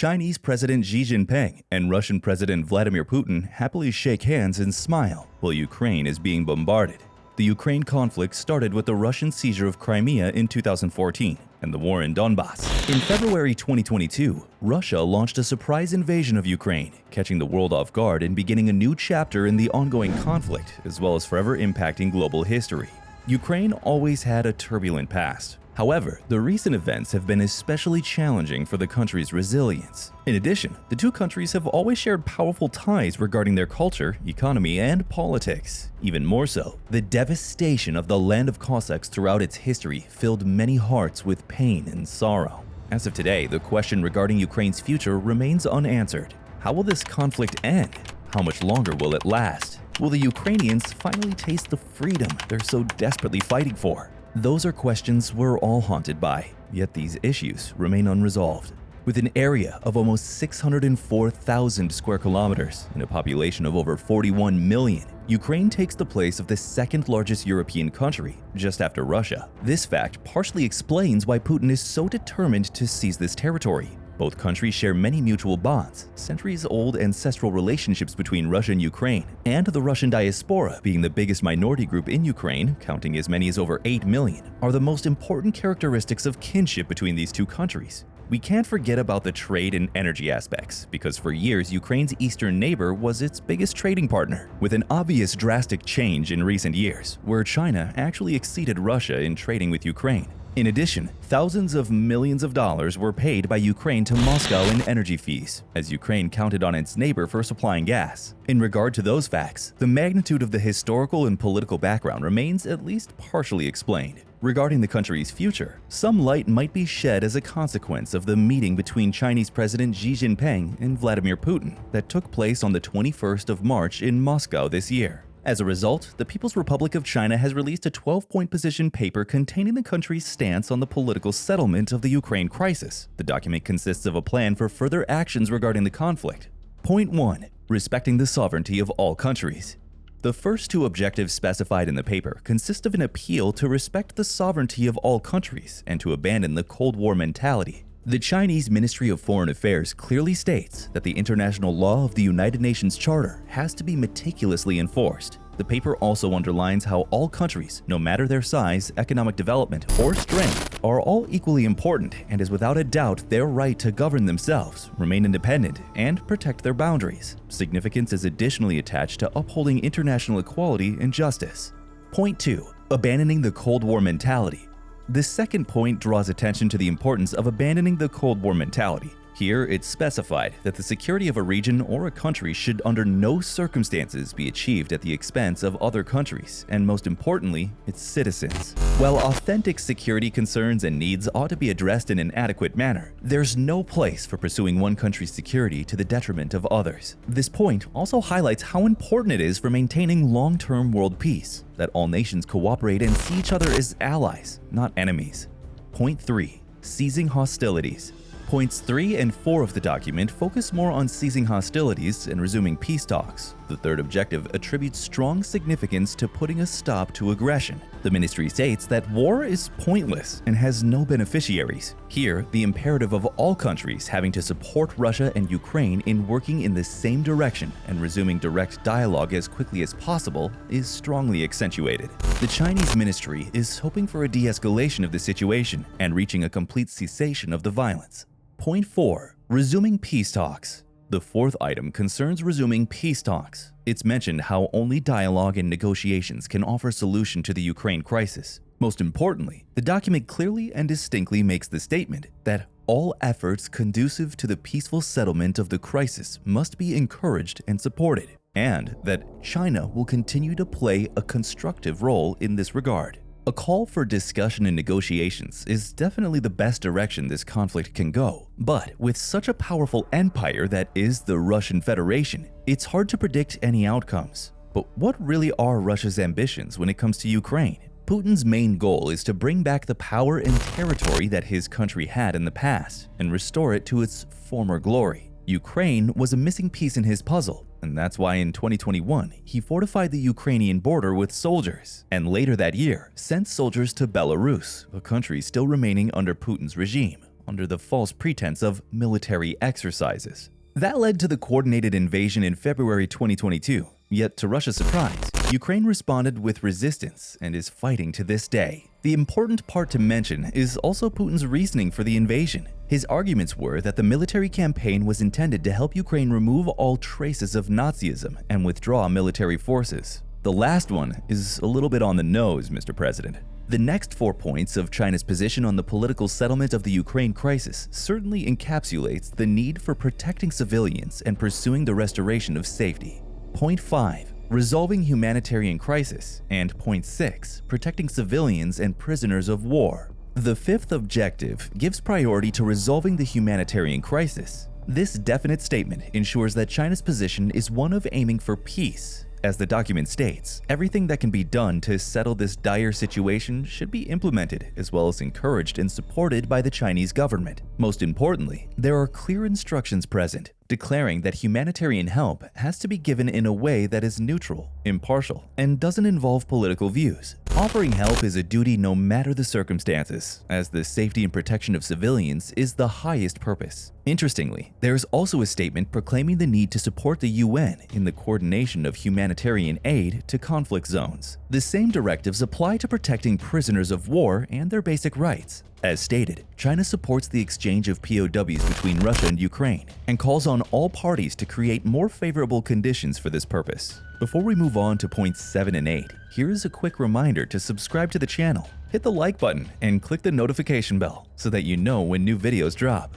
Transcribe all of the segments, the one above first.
Chinese President Xi Jinping and Russian President Vladimir Putin happily shake hands and smile while Ukraine is being bombarded. The Ukraine conflict started with the Russian seizure of Crimea in 2014 and the war in Donbass. In February 2022, Russia launched a surprise invasion of Ukraine, catching the world off guard and beginning a new chapter in the ongoing conflict, as well as forever impacting global history. Ukraine always had a turbulent past. However, the recent events have been especially challenging for the country's resilience. In addition, the two countries have always shared powerful ties regarding their culture, economy, and politics. Even more so, the devastation of the land of Cossacks throughout its history filled many hearts with pain and sorrow. As of today, the question regarding Ukraine's future remains unanswered. How will this conflict end? How much longer will it last? Will the Ukrainians finally taste the freedom they're so desperately fighting for? Those are questions we're all haunted by, yet these issues remain unresolved. With an area of almost 604,000 square kilometers and a population of over 41 million, Ukraine takes the place of the second largest European country, just after Russia. This fact partially explains why Putin is so determined to seize this territory. Both countries share many mutual bonds, centuries-old ancestral relationships between Russia and Ukraine, and the Russian diaspora, being the biggest minority group in Ukraine, counting as many as over 8 million, are the most important characteristics of kinship between these two countries. We can't forget about the trade and energy aspects, because for years Ukraine's eastern neighbor was its biggest trading partner, with an obvious drastic change in recent years, where China actually exceeded Russia in trading with Ukraine. In addition, thousands of millions of dollars were paid by Ukraine to Moscow in energy fees, as Ukraine counted on its neighbor for supplying gas. In regard to those facts, the magnitude of the historical and political background remains at least partially explained. Regarding the country's future, some light might be shed as a consequence of the meeting between Chinese President Xi Jinping and Vladimir Putin that took place on the 21st of March in Moscow this year. As a result, the People's Republic of China has released a 12-point position paper containing the country's stance on the political settlement of the Ukraine crisis. The document consists of a plan for further actions regarding the conflict. Point 1. Respecting the sovereignty of all countries. The first two objectives specified in the paper consist of an appeal to respect the sovereignty of all countries and to abandon the Cold War mentality. The Chinese Ministry of Foreign Affairs clearly states that the international law of the United Nations Charter has to be meticulously enforced. The paper also underlines how all countries, no matter their size, economic development, or strength, are all equally important and is without a doubt their right to govern themselves, remain independent, and protect their boundaries. Significance is additionally attached to upholding international equality and justice. Point 2. Abandoning the Cold War mentality. The second point draws attention to the importance of abandoning the Cold War mentality. Here, it's specified that the security of a region or a country should under no circumstances be achieved at the expense of other countries, and most importantly, its citizens. While authentic security concerns and needs ought to be addressed in an adequate manner, there's no place for pursuing one country's security to the detriment of others. This point also highlights how important it is for maintaining long-term world peace, that all nations cooperate and see each other as allies, not enemies. Point 3. Ceasing hostilities. Points 3 and 4 of the document focus more on ceasing hostilities and resuming peace talks. The third objective attributes strong significance to putting a stop to aggression. The ministry states that war is pointless and has no beneficiaries. Here, the imperative of all countries having to support Russia and Ukraine in working in the same direction and resuming direct dialogue as quickly as possible is strongly accentuated. The Chinese ministry is hoping for a de-escalation of the situation and reaching a complete cessation of the violence. Point 4. Resuming peace talks. The fourth item concerns resuming peace talks. It's mentioned how only dialogue and negotiations can offer solution to the Ukraine crisis. Most importantly, the document clearly and distinctly makes the statement that all efforts conducive to the peaceful settlement of the crisis must be encouraged and supported, and that China will continue to play a constructive role in this regard. A call for discussion and negotiations is definitely the best direction this conflict can go, but with such a powerful empire that is the Russian Federation, it's hard to predict any outcomes. But what really are Russia's ambitions when it comes to Ukraine? Putin's main goal is to bring back the power and territory that his country had in the past and restore it to its former glory. Ukraine was a missing piece in his puzzle, and that's why in 2021 he fortified the Ukrainian border with soldiers, and later that year sent soldiers to Belarus, a country still remaining under Putin's regime, under the false pretense of military exercises. That led to the coordinated invasion in February 2022, yet to Russia's surprise, Ukraine responded with resistance and is fighting to this day. The important part to mention is also Putin's reasoning for the invasion. His arguments were that the military campaign was intended to help Ukraine remove all traces of Nazism and withdraw military forces. The last one is a little bit on the nose, Mr. President. The next 4 points of China's position on the political settlement of the Ukraine crisis certainly encapsulates the need for protecting civilians and pursuing the restoration of safety. Point 5. Resolving humanitarian crisis, and point 6. Protecting civilians and prisoners of war. The fifth objective gives priority to resolving the humanitarian crisis. This definite statement ensures that China's position is one of aiming for peace. As the document states, everything that can be done to settle this dire situation should be implemented, as well as encouraged and supported by the Chinese government. Most importantly, there are clear instructions present, declaring that humanitarian help has to be given in a way that is neutral, impartial, and doesn't involve political views. Offering help is a duty no matter the circumstances, as the safety and protection of civilians is the highest purpose. Interestingly, there is also a statement proclaiming the need to support the UN in the coordination of humanitarian aid to conflict zones. The same directives apply to protecting prisoners of war and their basic rights. As stated, China supports the exchange of POWs between Russia and Ukraine and calls on all parties to create more favorable conditions for this purpose. Before we move on to points 7 and 8, here is a quick reminder to subscribe to the channel, hit the like button, and click the notification bell so that you know when new videos drop.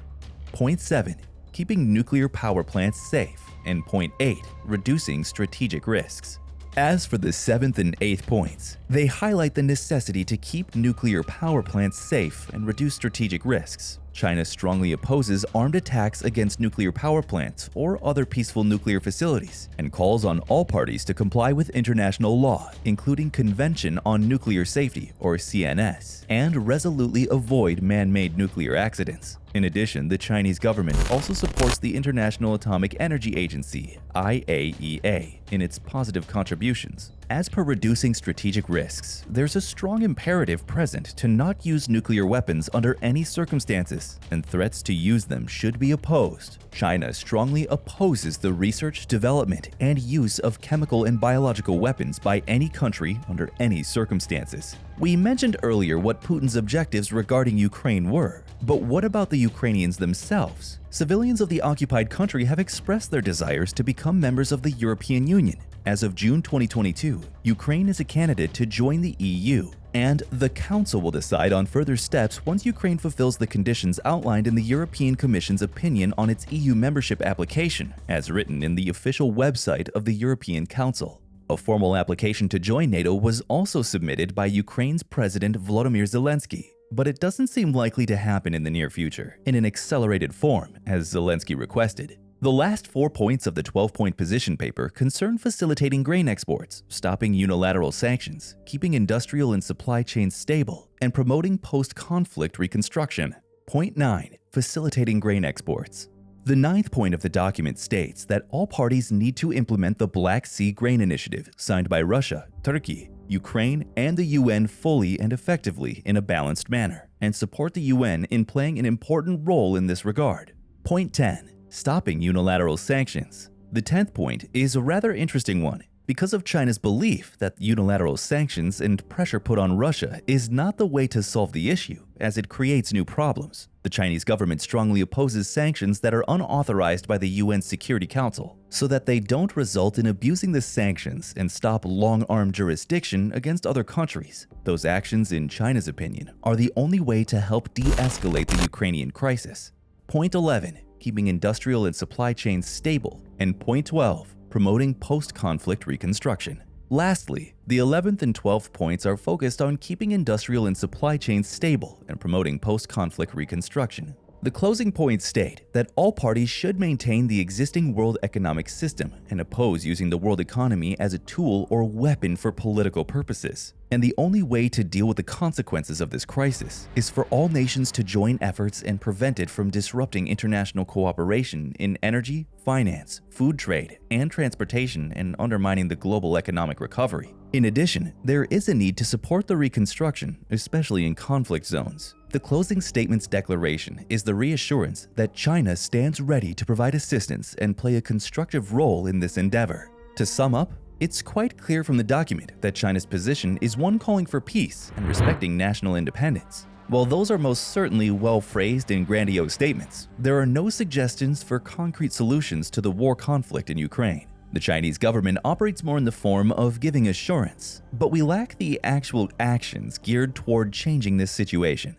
Point 7. Keeping nuclear power plants safe, and point 8. Reducing strategic risks. As for the 7th and 8th points, they highlight the necessity to keep nuclear power plants safe and reduce strategic risks. China strongly opposes armed attacks against nuclear power plants or other peaceful nuclear facilities, and calls on all parties to comply with international law, including Convention on Nuclear Safety, or CNS, and resolutely avoid man-made nuclear accidents. In addition, the Chinese government also supports the International Atomic Energy Agency, IAEA, in its positive contributions. As per reducing strategic risks, there's a strong imperative present to not use nuclear weapons under any circumstances, and threats to use them should be opposed. China strongly opposes the research, development, and use of chemical and biological weapons by any country under any circumstances. We mentioned earlier what Putin's objectives regarding Ukraine were, but what about the Ukrainians themselves? Civilians of the occupied country have expressed their desires to become members of the European Union. As of June 2022, Ukraine is a candidate to join the EU, and the Council will decide on further steps once Ukraine fulfills the conditions outlined in the European Commission's opinion on its EU membership application, as written in the official website of the European Council. A formal application to join NATO was also submitted by Ukraine's President Volodymyr Zelensky, but it doesn't seem likely to happen in the near future, in an accelerated form, as Zelensky requested. The last 4 points of the 12-point position paper concern facilitating grain exports, stopping unilateral sanctions, keeping industrial and supply chains stable, and promoting post-conflict reconstruction. Point 9. Facilitating grain exports. The 9th point of the document states that all parties need to implement the Black Sea Grain Initiative signed by Russia, Turkey, Ukraine, and the UN fully and effectively in a balanced manner, and support the UN in playing an important role in this regard. Point 10. Stopping unilateral sanctions. The 10th point is a rather interesting one because of China's belief that unilateral sanctions and pressure put on Russia is not the way to solve the issue, as it creates new problems. The Chinese government strongly opposes sanctions that are unauthorized by the UN Security Council, so that they don't result in abusing the sanctions and stop long-arm jurisdiction against other countries. Those actions, in China's opinion, are the only way to help de-escalate the Ukrainian crisis. Point 11. Keeping industrial and supply chains stable, and point 12, promoting post-conflict reconstruction. Lastly, the 11th and 12th points are focused on keeping industrial and supply chains stable and promoting post-conflict reconstruction. The closing points state that all parties should maintain the existing world economic system and oppose using the world economy as a tool or weapon for political purposes. And the only way to deal with the consequences of this crisis is for all nations to join efforts and prevent it from disrupting international cooperation in energy, finance, food trade, and transportation, and undermining the global economic recovery. In addition, there is a need to support the reconstruction, especially in conflict zones. The closing statement's declaration is the reassurance that China stands ready to provide assistance and play a constructive role in this endeavor. To sum up, it's quite clear from the document that China's position is one calling for peace and respecting national independence. While those are most certainly well-phrased and grandiose statements, there are no suggestions for concrete solutions to the war conflict in Ukraine. The Chinese government operates more in the form of giving assurance, but we lack the actual actions geared toward changing this situation.